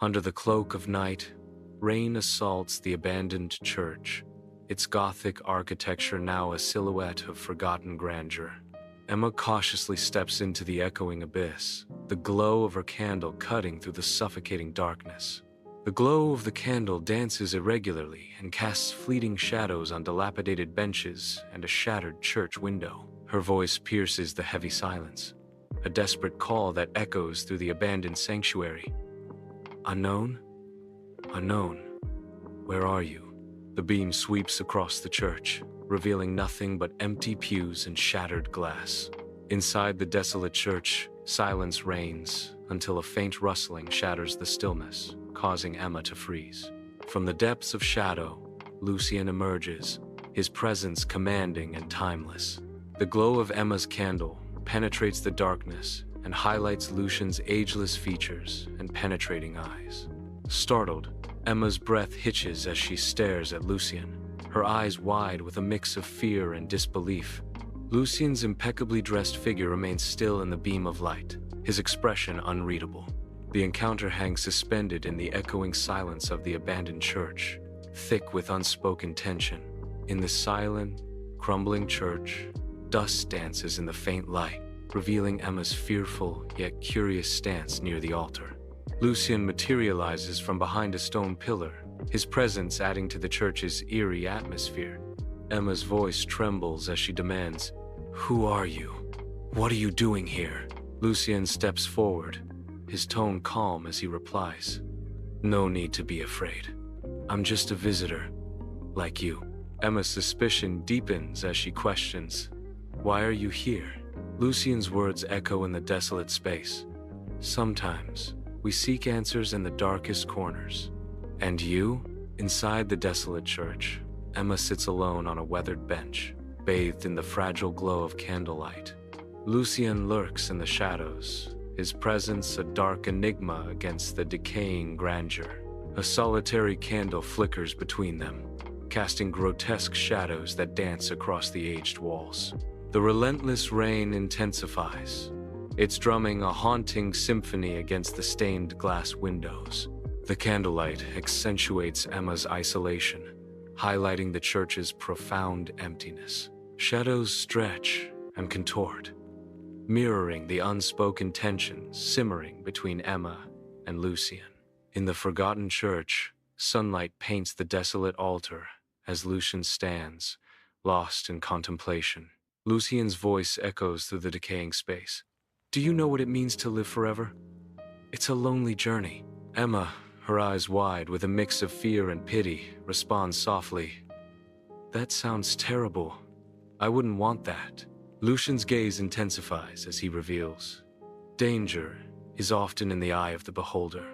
Under the cloak of night, rain assaults the abandoned church, its Gothic architecture now a silhouette of forgotten grandeur. Emma cautiously steps into the echoing abyss, the glow of her candle cutting through the suffocating darkness. The glow of the candle dances irregularly and casts fleeting shadows on dilapidated benches and a shattered church window. Her voice pierces the heavy silence, a desperate call that echoes through the abandoned sanctuary. Unknown? Unknown, where are you? The beam sweeps across the church, revealing nothing but empty pews and shattered glass. Inside the desolate church, silence reigns until a faint rustling shatters the stillness, causing Emma to freeze. From the depths of shadow, Lucien emerges, his presence commanding and timeless. The glow of Emma's candle penetrates the darkness and highlights Lucien's ageless features and penetrating eyes. Startled, Emma's breath hitches as she stares at Lucien, her eyes wide with a mix of fear and disbelief. Lucien's impeccably dressed figure remains still in the beam of light, his expression unreadable. The encounter hangs suspended in the echoing silence of the abandoned church, thick with unspoken tension. In the silent, crumbling church, dust dances in the faint light, revealing Emma's fearful yet curious stance near the altar. Lucien materializes from behind a stone pillar, his presence adding to the church's eerie atmosphere. Emma's voice trembles as she demands, "Who are you? What are you doing here?" Lucien steps forward, his tone calm as he replies, "No need to be afraid. I'm just a visitor, like you." Emma's suspicion deepens as she questions, "Why are you here?" Lucien's words echo in the desolate space. "Sometimes we seek answers in the darkest corners." "And you?" Inside the desolate church, Emma sits alone on a weathered bench, bathed in the fragile glow of candlelight. Lucien lurks in the shadows, his presence a dark enigma against the decaying grandeur. A solitary candle flickers between them, casting grotesque shadows that dance across the aged walls. The relentless rain intensifies, its drumming a haunting symphony against the stained glass windows. The candlelight accentuates Emma's isolation, highlighting the church's profound emptiness. Shadows stretch and contort, mirroring the unspoken tensions simmering between Emma and Lucien. In the forgotten church, sunlight paints the desolate altar as Lucien stands, lost in contemplation. Lucien's voice echoes through the decaying space. "Do you know what it means to live forever? It's a lonely journey." Emma, her eyes wide with a mix of fear and pity, responds softly, "That sounds terrible. I wouldn't want that." Lucien's gaze intensifies as he reveals, "Danger is often in the eye of the beholder.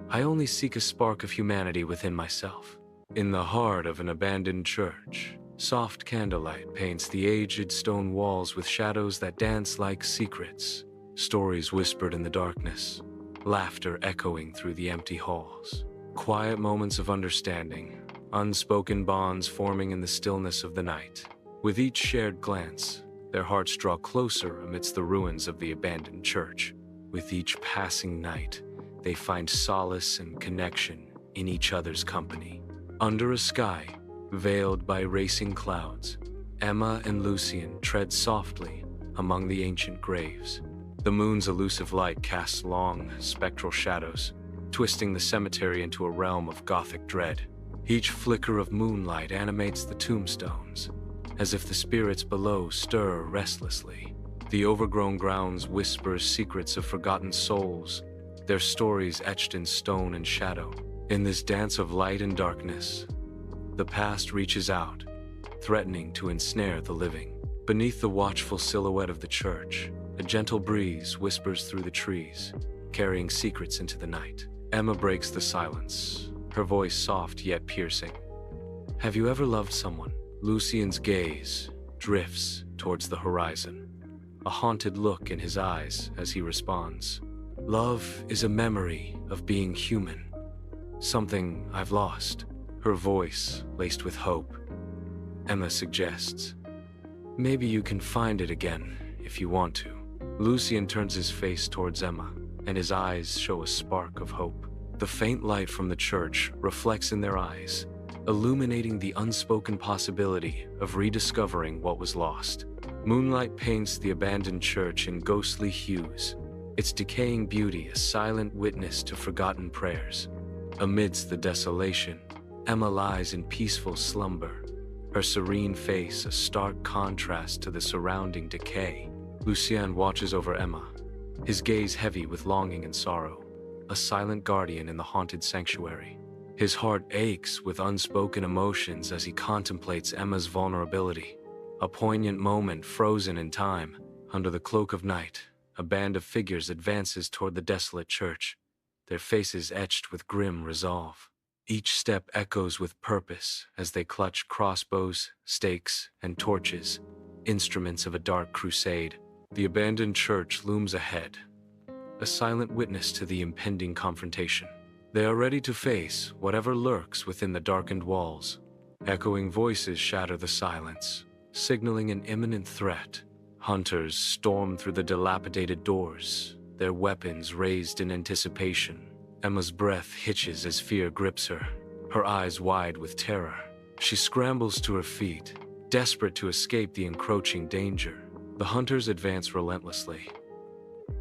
I only seek a spark of humanity within myself." In the heart of an abandoned church, soft candlelight paints the aged stone walls with shadows that dance like secrets, stories whispered in the darkness, laughter echoing through the empty halls. Quiet moments of understanding, unspoken bonds forming in the stillness of the night. With each shared glance, their hearts draw closer amidst the ruins of the abandoned church. With each passing night, they find solace and connection in each other's company. Under a sky veiled by racing clouds, Emma and Lucien tread softly among the ancient graves. The moon's elusive light casts long, spectral shadows, twisting the cemetery into a realm of Gothic dread. Each flicker of moonlight animates the tombstones, as if the spirits below stir restlessly. The overgrown grounds whisper secrets of forgotten souls, their stories etched in stone and shadow. In this dance of light and darkness, the past reaches out, threatening to ensnare the living. Beneath the watchful silhouette of the church, a gentle breeze whispers through the trees, carrying secrets into the night. Emma breaks the silence, her voice soft yet piercing. "Have you ever loved someone?" Lucien's gaze drifts towards the horizon, a haunted look in his eyes as he responds, "Love is a memory of being human, something I've lost." Her voice laced with hope. Emma suggests, "Maybe you can find it again if you want to." Lucien turns his face towards Emma, and his eyes show a spark of hope. The faint light from the church reflects in their eyes, illuminating the unspoken possibility of rediscovering what was lost. Moonlight paints the abandoned church in ghostly hues, its decaying beauty a silent witness to forgotten prayers. Amidst the desolation, Emma lies in peaceful slumber, her serene face a stark contrast to the surrounding decay. Lucien watches over Emma, his gaze heavy with longing and sorrow, a silent guardian in the haunted sanctuary. His heart aches with unspoken emotions as he contemplates Emma's vulnerability. A poignant moment frozen in time. Under the cloak of night, a band of figures advances toward the desolate church, their faces etched with grim resolve. Each step echoes with purpose as they clutch crossbows, stakes, and torches, instruments of a dark crusade. The abandoned church looms ahead, a silent witness to the impending confrontation. They are ready to face whatever lurks within the darkened walls. Echoing voices shatter the silence, signaling an imminent threat. Hunters storm through the dilapidated doors, their weapons raised in anticipation. Emma's breath hitches as fear grips her, her eyes wide with terror. She scrambles to her feet, desperate to escape the encroaching danger. The hunters advance relentlessly,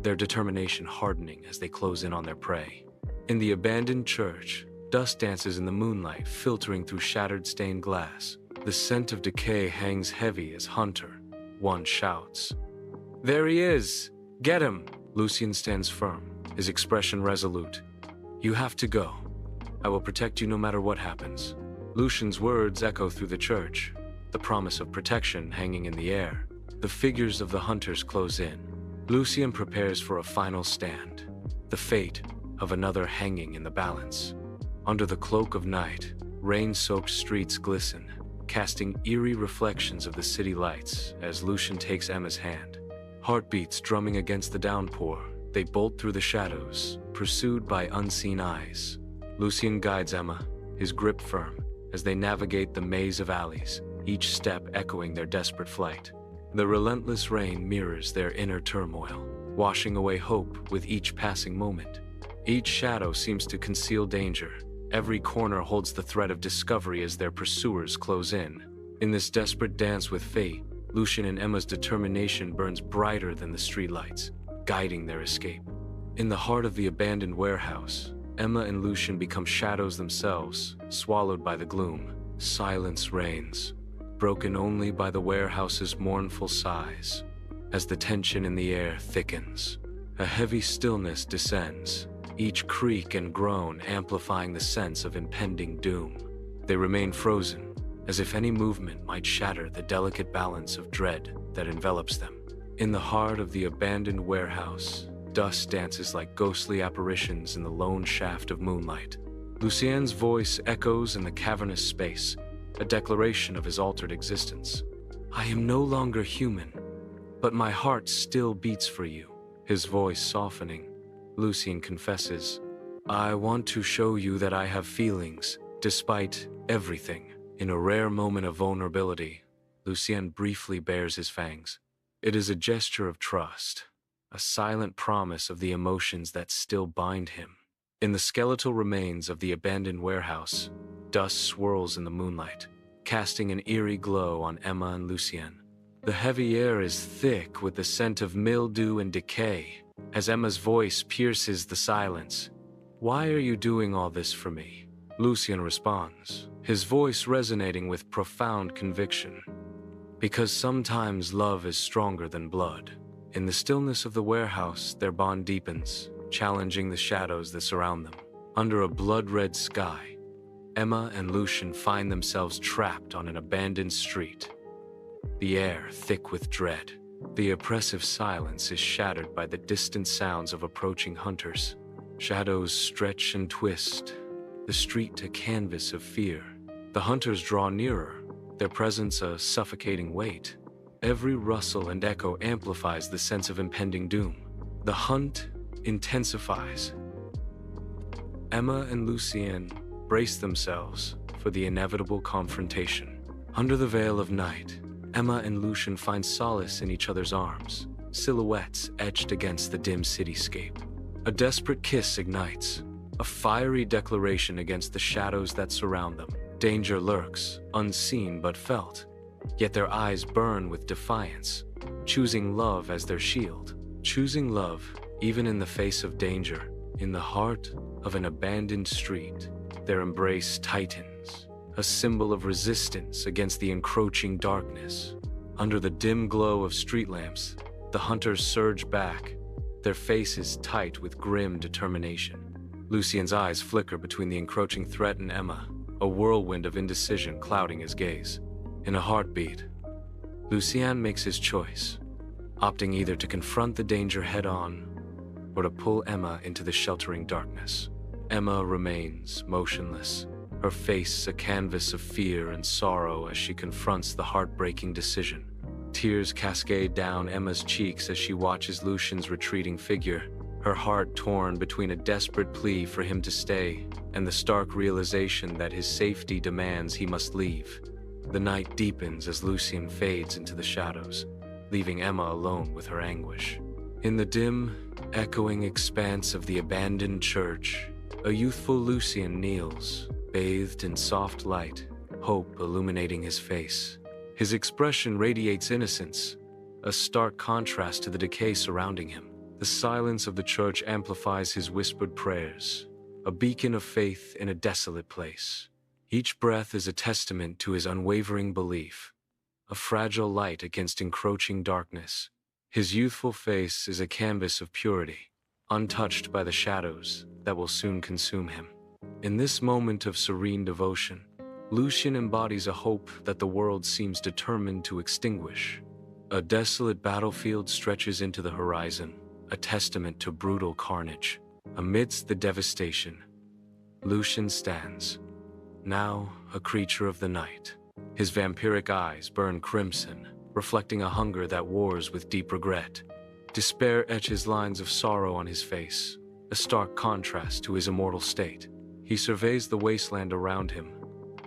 their determination hardening as they close in on their prey. In the abandoned church, dust dances in the moonlight, filtering through shattered stained glass. The scent of decay hangs heavy as Hunter, one shouts, "There he is! Get him!" Lucien stands firm, his expression resolute. "You have to go. I will protect you no matter what happens." Lucien's words echo through the church, the promise of protection hanging in the air. The figures of the hunters close in. Lucien prepares for a final stand, the fate of another hanging in the balance. Under the cloak of night, rain-soaked streets glisten, casting eerie reflections of the city lights as Lucien takes Emma's hand. Heartbeats drumming against the downpour, they bolt through the shadows, pursued by unseen eyes. Lucien guides Emma, his grip firm, as they navigate the maze of alleys, each step echoing their desperate flight. The relentless rain mirrors their inner turmoil, washing away hope with each passing moment. Each shadow seems to conceal danger. Every corner holds the threat of discovery as their pursuers close in. In this desperate dance with fate, Lucien and Emma's determination burns brighter than the streetlights, guiding their escape. In the heart of the abandoned warehouse, Emma and Lucien become shadows themselves, swallowed by the gloom. Silence reigns, broken only by the warehouse's mournful sighs. As the tension in the air thickens, a heavy stillness descends, each creak and groan amplifying the sense of impending doom. They remain frozen, as if any movement might shatter the delicate balance of dread that envelops them. In the heart of the abandoned warehouse, dust dances like ghostly apparitions in the lone shaft of moonlight. Lucien's voice echoes in the cavernous space, a declaration of his altered existence. "I am no longer human, but my heart still beats for you." His voice softening, Lucien confesses, "I want to show you that I have feelings, despite everything." In a rare moment of vulnerability, Lucien briefly bares his fangs. It is a gesture of trust, a silent promise of the emotions that still bind him. In the skeletal remains of the abandoned warehouse, dust swirls in the moonlight, casting an eerie glow on Emma and Lucien. The heavy air is thick with the scent of mildew and decay. As Emma's voice pierces the silence, "Why are you doing all this for me?" Lucien responds, his voice resonating with profound conviction. "Because sometimes love is stronger than blood." In the stillness of the warehouse, their bond deepens, challenging the shadows that surround them. Under a blood-red sky, Emma and Lucien find themselves trapped on an abandoned street. The air thick with dread. The oppressive silence is shattered by the distant sounds of approaching hunters. Shadows stretch and twist, the street a canvas of fear. The hunters draw nearer, their presence a suffocating weight. Every rustle and echo amplifies the sense of impending doom. The hunt intensifies. Emma and Lucien brace themselves for the inevitable confrontation. Under the veil of night, Emma and Lucien find solace in each other's arms, silhouettes etched against the dim cityscape. A desperate kiss ignites, a fiery declaration against the shadows that surround them. Danger lurks, unseen but felt, yet their eyes burn with defiance, choosing love as their shield. Choosing love, even in the face of danger. In the heart of an abandoned street, their embrace tightens, a symbol of resistance against the encroaching darkness. Under the dim glow of street lamps, the hunters surge back, their faces tight with grim determination. Lucien's eyes flicker between the encroaching threat and Emma, a whirlwind of indecision clouding his gaze. In a heartbeat, Lucien makes his choice, opting either to confront the danger head-on or to pull Emma into the sheltering darkness. Emma remains motionless, her face a canvas of fear and sorrow as she confronts the heartbreaking decision. Tears cascade down Emma's cheeks as she watches Lucien's retreating figure, her heart torn between a desperate plea for him to stay and the stark realization that his safety demands he must leave. The night deepens as Lucien fades into the shadows, leaving Emma alone with her anguish. In the dim, echoing expanse of the abandoned church, a youthful Lucien kneels, bathed in soft light, hope illuminating his face. His expression radiates innocence, a stark contrast to the decay surrounding him. The silence of the church amplifies his whispered prayers, a beacon of faith in a desolate place. Each breath is a testament to his unwavering belief, a fragile light against encroaching darkness. His youthful face is a canvas of purity, untouched by the shadows that will soon consume him. In this moment of serene devotion, Lucien embodies a hope that the world seems determined to extinguish. A desolate battlefield stretches into the horizon, a testament to brutal carnage. Amidst the devastation, Lucien stands, now a creature of the night. His vampiric eyes burn crimson, reflecting a hunger that wars with deep regret. Despair etches lines of sorrow on his face, a stark contrast to his immortal state. He surveys the wasteland around him,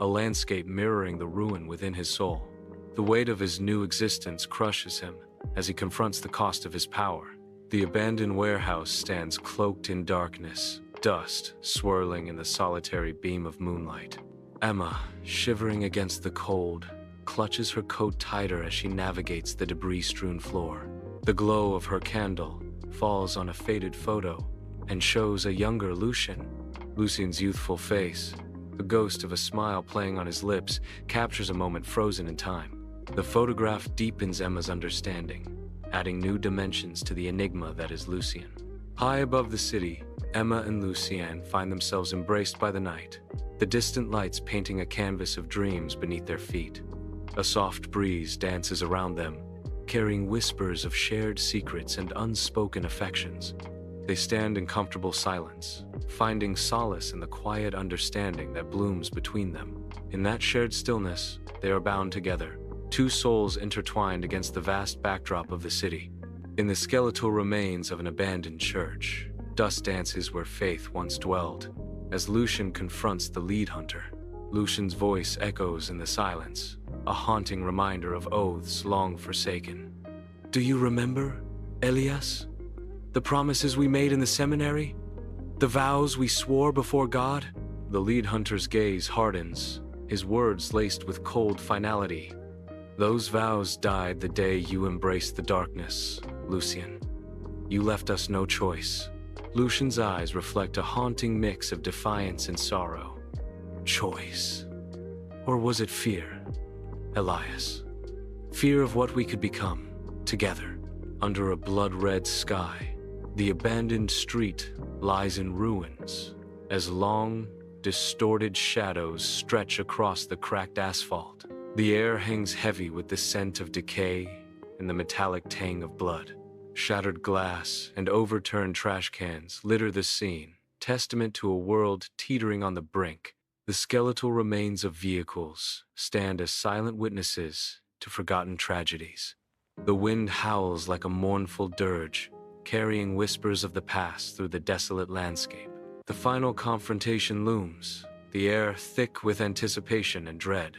a landscape mirroring the ruin within his soul. The weight of his new existence crushes him as he confronts the cost of his power. The abandoned warehouse stands cloaked in darkness, dust swirling in the solitary beam of moonlight. Emma, shivering against the cold, clutches her coat tighter as she navigates the debris-strewn floor. The glow of her candle falls on a faded photo and shows a younger Lucien. Lucien's youthful face, the ghost of a smile playing on his lips, captures a moment frozen in time. The photograph deepens Emma's understanding, adding new dimensions to the enigma that is Lucien. High above the city, Emma and Lucien find themselves embraced by the night, the distant lights painting a canvas of dreams beneath their feet. A soft breeze dances around them, carrying whispers of shared secrets and unspoken affections. They stand in comfortable silence, finding solace in the quiet understanding that blooms between them. In that shared stillness, they are bound together, two souls intertwined against the vast backdrop of the city. In the skeletal remains of an abandoned church, dust dances where faith once dwelled. As Lucien confronts the lead hunter, Lucien's voice echoes in the silence, a haunting reminder of oaths long forsaken. "Do you remember, Elias? The promises we made in the seminary? The vows we swore before God?" The lead hunter's gaze hardens, his words laced with cold finality. "Those vows died the day you embraced the darkness, Lucien. You left us no choice." Lucien's eyes reflect a haunting mix of defiance and sorrow. Choice? Or was it fear, Elias? Fear of what we could become, together. Under a blood-red sky, the abandoned street lies in ruins, as long, distorted shadows stretch across the cracked asphalt. The air hangs heavy with the scent of decay and the metallic tang of blood. Shattered glass and overturned trash cans litter the scene, testament to a world teetering on the brink. The skeletal remains of vehicles stand as silent witnesses to forgotten tragedies. The wind howls like a mournful dirge, carrying whispers of the past through the desolate landscape. The final confrontation looms, the air thick with anticipation and dread.